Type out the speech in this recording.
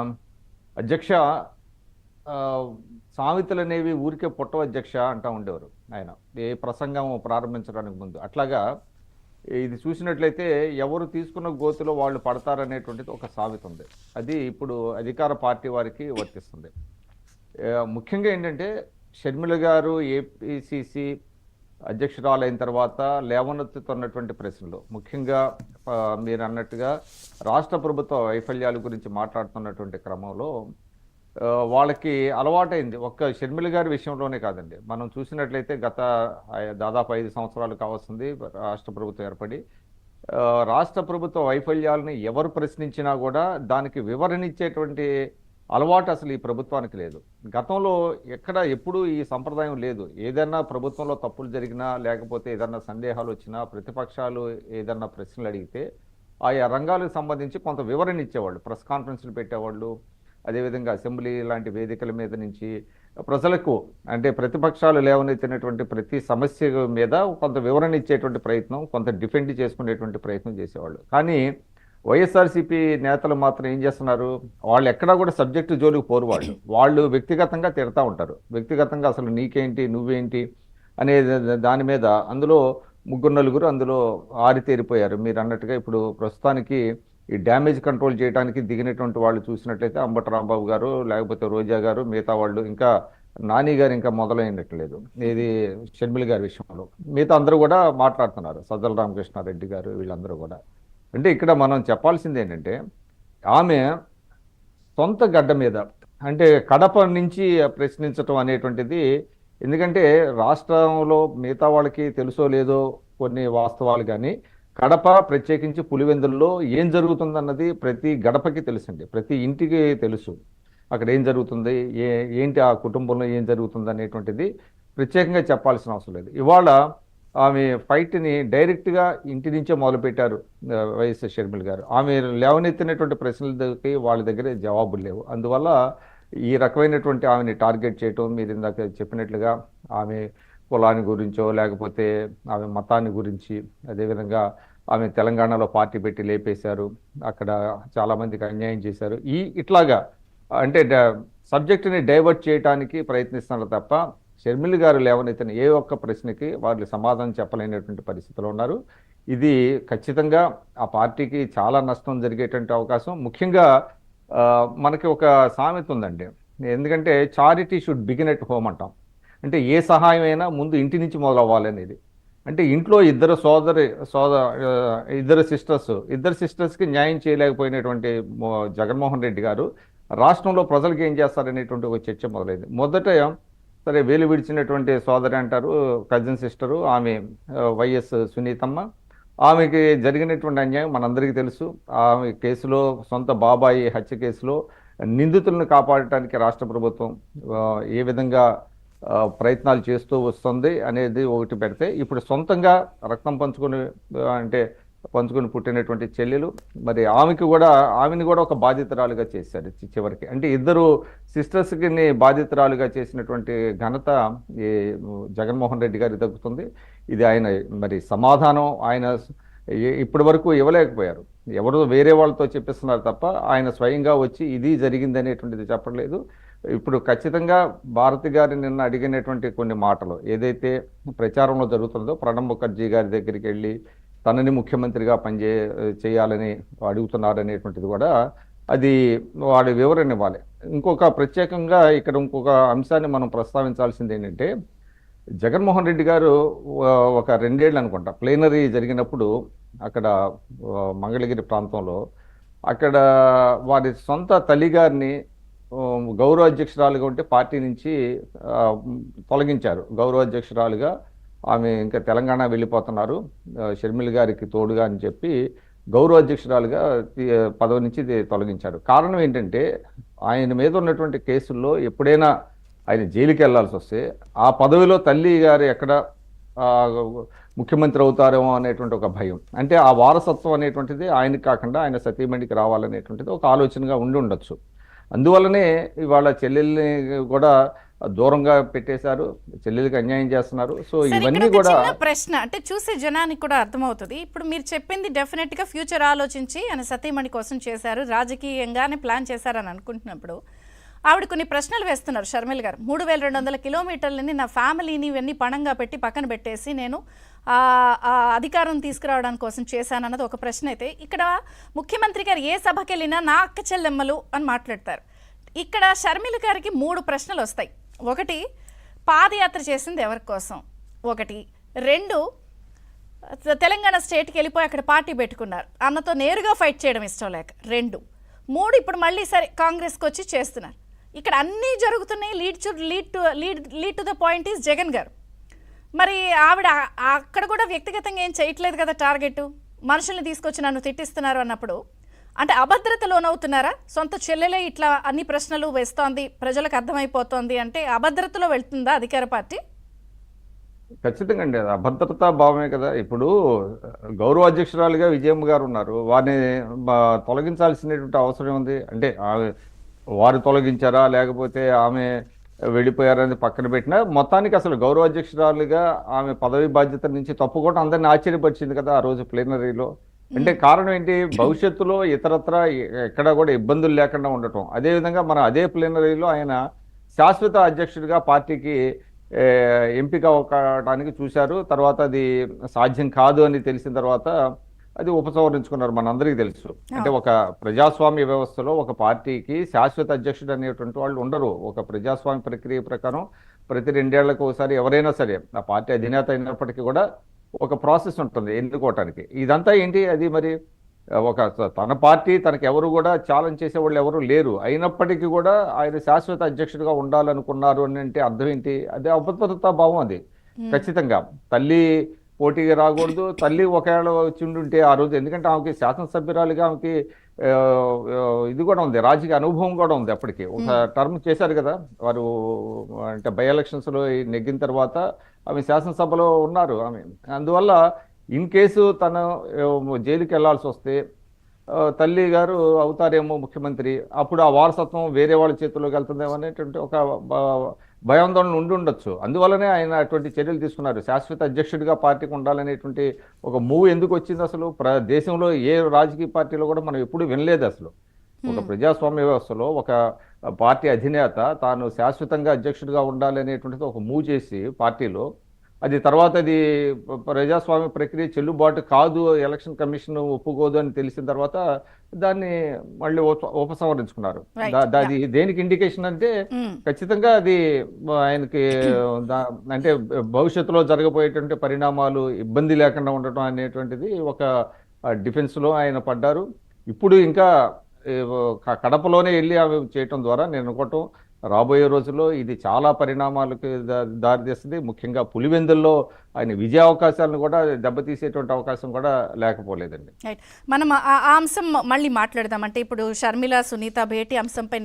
ఆమ్, అధ్యక్ష, ఆ, సామెతలు అనేవి ఊరికే పుట్టవు అధ్యక్ష అంటా ఉండేవారు ఆయన ఏ ప్రసంగం ప్రారంభించడానికి ముందు. అట్లాగా ఇది చూసినట్లయితే ఎవరు తీసుకున్న గోతిలో వాళ్ళు పడతారనేటువంటిది ఒక సామెత ఉంది. అది ఇప్పుడు అధికార పార్టీ వారికి వర్తిస్తుంది. ముఖ్యంగా ఏంటంటే షర్మిల గారు ఏపీసీసీ అధ్యక్షురాలైన తర్వాత లేవనెత్తుతున్నటువంటి ప్రశ్నలు ముఖ్యంగా ఆ, మీరు అన్నట్టుగా రాష్ట్ర ప్రభుత్వ వైఫల్యాల గురించి మాట్లాడుతున్నటువంటి క్రమంలో వాళ్ళకి అలవాటైంది. ఒక్క షర్మిల గారి విషయంలోనే కాదండి, మనం చూసినట్లయితే గత దాదాపు 5 సంవత్సరాలు కావస్తుంది రాష్ట్ర ప్రభుత్వం ఏర్పడి. ఆ, రాష్ట్ర ప్రభుత్వ వైఫల్యాలని ఎవరు ప్రశ్నించినా కూడా దానికి వివరణ ఇచ్చేటువంటి అలవాటు అసలు ఈ ప్రభుత్వానికి లేదు. గతంలో ఎక్కడ ఎప్పుడూ ఈ సంప్రదాయం లేదు. ఏదన్నా ప్రభుత్వంలో తప్పులు జరిగినా లేకపోతే ఏదన్నా సందేహాలు వచ్చినా ప్రతిపక్షాలు ఏదన్నా ప్రశ్నలు అడిగితే ఆయా రంగాలకు సంబంధించి కొంత వివరణ ఇచ్చేవాళ్ళు, ప్రెస్ కాన్ఫరెన్స్లు పెట్టేవాళ్ళు. అదేవిధంగా అసెంబ్లీ లాంటి వేదికల మీద నుంచి ప్రజలకు, అంటే ప్రతిపక్షాలు లేవనెత్తినటువంటి ప్రతి సమస్య మీద కొంత వివరణ ఇచ్చేటువంటి ప్రయత్నం, కొంత డిఫెండ్ చేసుకునేటువంటి ప్రయత్నం చేసేవాళ్ళు. కానీ వైఎస్ఆర్సీపీ నేతలు మాత్రం ఏం చేస్తున్నారు, వాళ్ళు ఎక్కడా కూడా సబ్జెక్టు జోలికి పోరు. వాళ్ళు వ్యక్తిగతంగా తిడతా ఉంటారు. వ్యక్తిగతంగా అసలు నీకేంటి నువ్వేంటి అనే దాని మీద అందులో ముగ్గురు నలుగురు అందులో ఆరితేరిపోయారు. మీరు అన్నట్టుగా ఇప్పుడు ప్రస్తుతానికి ఈ డ్యామేజ్ కంట్రోల్ చేయడానికి దిగినటువంటి వాళ్ళు చూసినట్లయితే అంబటి రాంబాబు గారు, లేకపోతే రోజా గారు, మిగతా వాళ్ళు, ఇంకా నాని గారు ఇంకా మొదలైనట్లేదు ఇది షర్మిల గారి విషయంలో. మిగతా అందరూ కూడా మాట్లాడుతున్నారు, సజ్జల రామకృష్ణారెడ్డి గారు, వీళ్ళందరూ కూడా. అంటే ఇక్కడ మనం చెప్పాల్సింది ఏంటంటే ఆమె సొంత గడ్డ మీద, అంటే కడప నుంచి ప్రశ్నించటం అనేటువంటిది, ఎందుకంటే రాష్ట్రంలో మిగతా వాళ్ళకి తెలుసో లేదో కొన్ని వాస్తవాలు, కానీ కడప ప్రత్యేకించి పులివెందుల్లో ఏం జరుగుతుందన్నది ప్రతి గడపకి తెలుసండి, ప్రతి ఇంటికి తెలుసు. అక్కడ ఏం జరుగుతుంది, ఏంటి ఆ కుటుంబంలో ఏం జరుగుతుంది అనేటువంటిది ప్రత్యేకంగా చెప్పాల్సిన అవసరం లేదు. ఇవాళ ఆమె ఫైట్ని డైరెక్ట్గా ఇంటి నుంచే మొదలుపెట్టారు వైఎస్ షర్మిల గారు. ఆమె లేవనెత్తినటువంటి ప్రశ్నలకి వాళ్ళ దగ్గర జవాబులు లేవు. అందువల్ల ఈ రకమైనటువంటి ఆమెని టార్గెట్ చేయటం, మీరు ఇందాక చెప్పినట్లుగా ఆమె కులాన్ని గురించో లేకపోతే ఆమె మతాన్ని గురించి, అదేవిధంగా ఆమె తెలంగాణలో పార్టీ పెట్టి లేపేశారు, అక్కడ చాలామందికి అన్యాయం చేశారు, ఇట్లాగా అంటే సబ్జెక్టుని డైవర్ట్ చేయడానికి ప్రయత్నిస్తున్నారు తప్ప షర్మిల గారు లేవనెత్తిన ఏ ఒక్క ప్రశ్నకి వాళ్ళు సమాధానం చెప్పలేనటువంటి పరిస్థితిలో ఉన్నారు. ఇది ఖచ్చితంగా ఆ పార్టీకి చాలా నష్టం జరిగేటువంటి అవకాశం. ముఖ్యంగా మనకి ఒక సామెత ఉందండి, ఎందుకంటే charity should begin at home అంటాం. అంటే ఏ సహాయం అయినా ముందు ఇంటి నుంచి మొదలవ్వాలనేది. అంటే ఇంట్లో ఇద్దరు సిస్టర్స్కి న్యాయం చేయలేకపోయినటువంటి జగన్మోహన్ రెడ్డి గారు రాష్ట్రంలో ప్రజలకు ఏం చేస్తారనేటువంటి ఒక చర్చ మొదలైంది. మొదట సరే వేలు విడిచినటువంటి సోదరి అంటారు, కజిన్ సిస్టరు, ఆమె వైఎస్ సునీతమ్మ. ఆమెకి జరిగినటువంటి అన్యాయం మనందరికీ తెలుసు. ఆమె కేసులో, సొంత బాబాయి హత్య కేసులో నిందితులను కాపాడటానికి రాష్ట్ర ప్రభుత్వం ఏ విధంగా ప్రయత్నాలు చేస్తూ వస్తుంది అనేది ఒకటి పెడితే, ఇప్పుడు సొంతంగా రక్తం పంచుకొని, అంటే పంచుకొని పుట్టినటువంటి చెల్లెలు, మరి ఆమెని కూడా ఒక బాధితురాలుగా చేశారు చివరికి. అంటే ఇద్దరు సిస్టర్స్కి బాధితురాలుగా చేసినటువంటి ఘనత ఈ జగన్మోహన్ రెడ్డి గారికి దక్కుతుంది. ఇది ఆయన మరి సమాధానం ఆయన ఇప్పటి వరకు ఇవ్వలేకపోయారు. ఎవరు వేరే వాళ్ళతో చెప్పిస్తున్నారు తప్ప ఆయన స్వయంగా వచ్చి ఇది జరిగింది అనేటువంటిది చెప్పలేదు. ఇప్పుడు ఖచ్చితంగా భారతి గారి నిన్న అడిగినటువంటి కొన్ని మాటలు ఏదైతే ప్రచారంలో జరుగుతుందో, ప్రణబ్ ముఖర్జీ గారి దగ్గరికి వెళ్ళి తనని ముఖ్యమంత్రిగా చేయాలని అడుగుతున్నారనేటువంటిది కూడా, అది వాడి వివరణ ఇవ్వాలి. ప్రత్యేకంగా ఇక్కడ ఇంకొక అంశాన్ని మనం ప్రస్తావించాల్సింది ఏంటంటే, జగన్మోహన్ రెడ్డి గారు ఒక 2 ఏళ్ళు అనుకుంటా ప్లేనరీ జరిగినప్పుడు అక్కడ మంగళగిరి ప్రాంతంలో అక్కడ వారి సొంత తల్లిగారిని గౌరవ అధ్యక్షురాలుగా ఉంటే పార్టీ నుంచి తొలగించారు. గౌరవ అధ్యక్షురాలుగా ఆమె ఇంకా తెలంగాణ వెళ్ళిపోతున్నారు షర్మిల గారికి తోడుగా అని చెప్పి గౌరవ అధ్యక్షురాలుగా పదవి నుంచి తొలగించారు. కారణం ఏంటంటే, ఆయన మీద ఉన్నటువంటి కేసుల్లో ఎప్పుడైనా ఆయన జైలుకి వెళ్లాల్సి వస్తే ఆ పదవిలో తల్లి గారు ఎక్కడ ముఖ్యమంత్రి అవుతారేమో అనేటువంటి ఒక భయం, అంటే ఆ వారసత్వం అనేటువంటిది ఆయనకి కాకుండా ఆయన సతీమణికి రావాలనేటువంటిది ఒక ఆలోచనగా ఉండి ఉండొచ్చు. అందువల్లనే ఇవాళ చెల్లెల్ని కూడా దూరంగా పెట్టేశారు, చెల్లెలకి అన్యాయం చేస్తున్నారు. సో సరే, ఇక్కడ ఇవన్నీ ఒక కూడా చిన్న ప్రశ్న, అంటే చూసే జనానికి కూడా అర్థమవుతుంది. ఇప్పుడు మీరు చెప్పింది డెఫినెట్ గా ఫ్యూచర్ ఆలోచించి ఆయన సతీమణి కోసం చేశారు, రాజకీయంగానే ప్లాన్ చేశారని అనుకుంటున్నప్పుడు ఆవిడ కొన్ని ప్రశ్నలు వేస్తున్నారు షర్మిల గారు. 3200 కిలోమీటర్లని నా ఫ్యామిలీని ఇవన్నీ పణంగా పెట్టి పక్కన పెట్టేసి నేను అధికారం తీసుకురావడం కోసం చేశానన్నది ఒక ప్రశ్న. అయితే ఇక్కడ ముఖ్యమంత్రి గారు ఏ సభకి వెళ్ళినా నా అక్క చెల్లెమ్మలు అని మాట్లాడతారు. ఇక్కడ షర్మిల గారికి 3 ప్రశ్నలు వస్తాయి. ఒకటి, పాదయాత్ర చేసింది ఎవరి కోసం? ఒకటి. 2, తెలంగాణ స్టేట్కి వెళ్ళిపోయి అక్కడ పార్టీ పెట్టుకున్నారు, అన్నతో నేరుగా ఫైట్ చేయడం ఇష్టం లేక. 2. 3, ఇప్పుడు మళ్ళీ సరే కాంగ్రెస్కి వచ్చి చేస్తున్నారు. ఇక్కడ అన్నీ జరుగుతున్నాయి. Lead to the point is Jagan గారు. మరి ఆవిడ అక్కడ కూడా వ్యక్తిగతంగా ఏం చేయట్లేదు కదా, టార్గెట్ మనుషుల్ని తీసుకొచ్చి నన్ను తిట్టిస్తున్నారు అన్నప్పుడు అంటే అభద్రత లోనవుతున్నారా? సొంత చెల్లెలే ఇట్లా అన్ని ప్రశ్నలు వేస్తోంది, ప్రజలకు అర్థమైపోతోంది అంటే అభద్రతలో వెళ్తుందా అధికార పార్టీ? ఖచ్చితంగా అండి, అది అభద్రతా భావమే కదా. ఇప్పుడు గౌరవ అధ్యక్షురాలుగా విజయమ్మ గారు ఉన్నారు, వారిని తొలగించాల్సినటువంటి అవసరం ఉంది. అంటే వారు తొలగించారా లేకపోతే ఆమె వెళ్ళిపోయారని పక్కన పెట్టినా, మొత్తానికి అసలు గౌరవ అధ్యక్షురాలుగా ఆమె పదవి బాధ్యత నుంచి తప్పుకోవడం అందరిని ఆశ్చర్యపరిచింది కదా ఆ రోజు ప్లీనరీలో. అంటే కారణం ఏంటి? భవిష్యత్తులో ఇతరత్ర ఎక్కడా కూడా ఇబ్బందులు లేకుండా ఉండటం. అదేవిధంగా మన అదే ప్లీనరీలో ఆయన శాశ్వత అధ్యక్షుడిగా పార్టీకి ఎంపిక అవ్వడానికి చూశారు. తర్వాత అది సాధ్యం కాదు అని తెలిసిన తర్వాత అది ఉపసంహరించుకున్నారు. మనందరికీ తెలుసు. అంటే ఒక ప్రజాస్వామ్య వ్యవస్థలో ఒక పార్టీకి శాశ్వత అధ్యక్షుడు అనేటువంటి వాళ్ళు ఉండరు. ఒక ప్రజాస్వామ్య ప్రక్రియ ప్రకారం ప్రతి 2 ఏళ్లకు ఒకసారి ఎవరైనా సరే ఆ పార్టీ అధినేత అయినప్పటికీ కూడా ఒక ప్రాసెస్ ఉంటుంది ఎన్నుకోవటానికి. ఇదంతా ఏంటి? అది మరి ఒక తన పార్టీ తనకు ఎవరు కూడా ఛాలెంజ్ చేసేవాళ్ళు ఎవరు లేరు, అయినప్పటికీ కూడా ఆయన శాశ్వత అధ్యక్షుడిగా ఉండాలనుకున్నారు అని అంటే అర్థం ఏంటి? అదే అభద్రతా భావం. అది ఖచ్చితంగా తల్లి పోటీగా రాకూడదు. తల్లి ఒకవేళ వచ్చి ఉంటే ఆ రోజు, ఎందుకంటే ఆమెకి శాసనసభ్యురాలుగా ఆమెకి ఇది కూడా ఉంది, రాజకీయ అనుభవం కూడా ఉంది. అప్పటికి ఒక టర్మ్ చేశారు కదా వారు, అంటే బై ఎలక్షన్స్లో నెగ్గిన తర్వాత ఆమె శాసనసభలో ఉన్నారు ఆమె. అందువల్ల ఇన్ కేసు తను జైలుకి వెళ్లాల్సి వస్తే తల్లి గారు అవుతారేమో ముఖ్యమంత్రి, అప్పుడు ఆ వారసత్వం వేరే వాళ్ళ చేతుల్లోకి వెళ్తుందేమో అనేటువంటి ఒక భయాందోళన ఉండి ఉండొచ్చు. అందువల్లనే ఆయన అటువంటి చర్యలు తీసుకున్నారు. శాశ్వత అధ్యక్షుడిగా పార్టీకి ఉండాలనేటువంటి ఒక మూవ్ ఎందుకు వచ్చింది? అసలు దేశంలో ఏ రాజకీయ పార్టీలో కూడా మనం ఎప్పుడు వినలేదు. అసలు ఒక ప్రజాస్వామ్య వ్యవస్థలో ఒక పార్టీ అధినేత తాను శాశ్వతంగా అధ్యక్షుడిగా ఉండాలి అనేటువంటిది ఒక మూవ్ చేసి పార్టీలో, అది తర్వాత అది ప్రజాస్వామ్య ప్రక్రియ చెల్లుబాటు కాదు, ఎలక్షన్ కమిషన్ ఒప్పుకోదు అని తెలిసిన తర్వాత దాన్ని మళ్ళీ ఉపసంహరించుకున్నారు. అది దేనికి ఇండికేషన్ అంటే ఖచ్చితంగా అది ఆయనకి అంటే భవిష్యత్తులో జరగబోయేటువంటి పరిణామాలు ఇబ్బంది లేకుండా ఉండటం అనేటువంటిది ఒక డిఫెన్స్లో ఆయన పడ్డారు. ఇప్పుడు ఇంకా కడపలోనే వెళ్ళి అవి చేయటం ద్వారా నేను అనుకోవటం రాబోయే రోజుల్లో ఇది చాలా పరిణామాలకు దారితీస్తుంది. ముఖ్యంగా పులివెందుల్లో ఆయన విజయ అవకాశాలను కూడా దెబ్బతీసేటువంటి అవకాశం కూడా లేకపోలేదండి. మనం ఆ అంశం మళ్ళీ మాట్లాడదాం. అంటే ఇప్పుడు షర్మిల సునీత భేటీ అంశంపై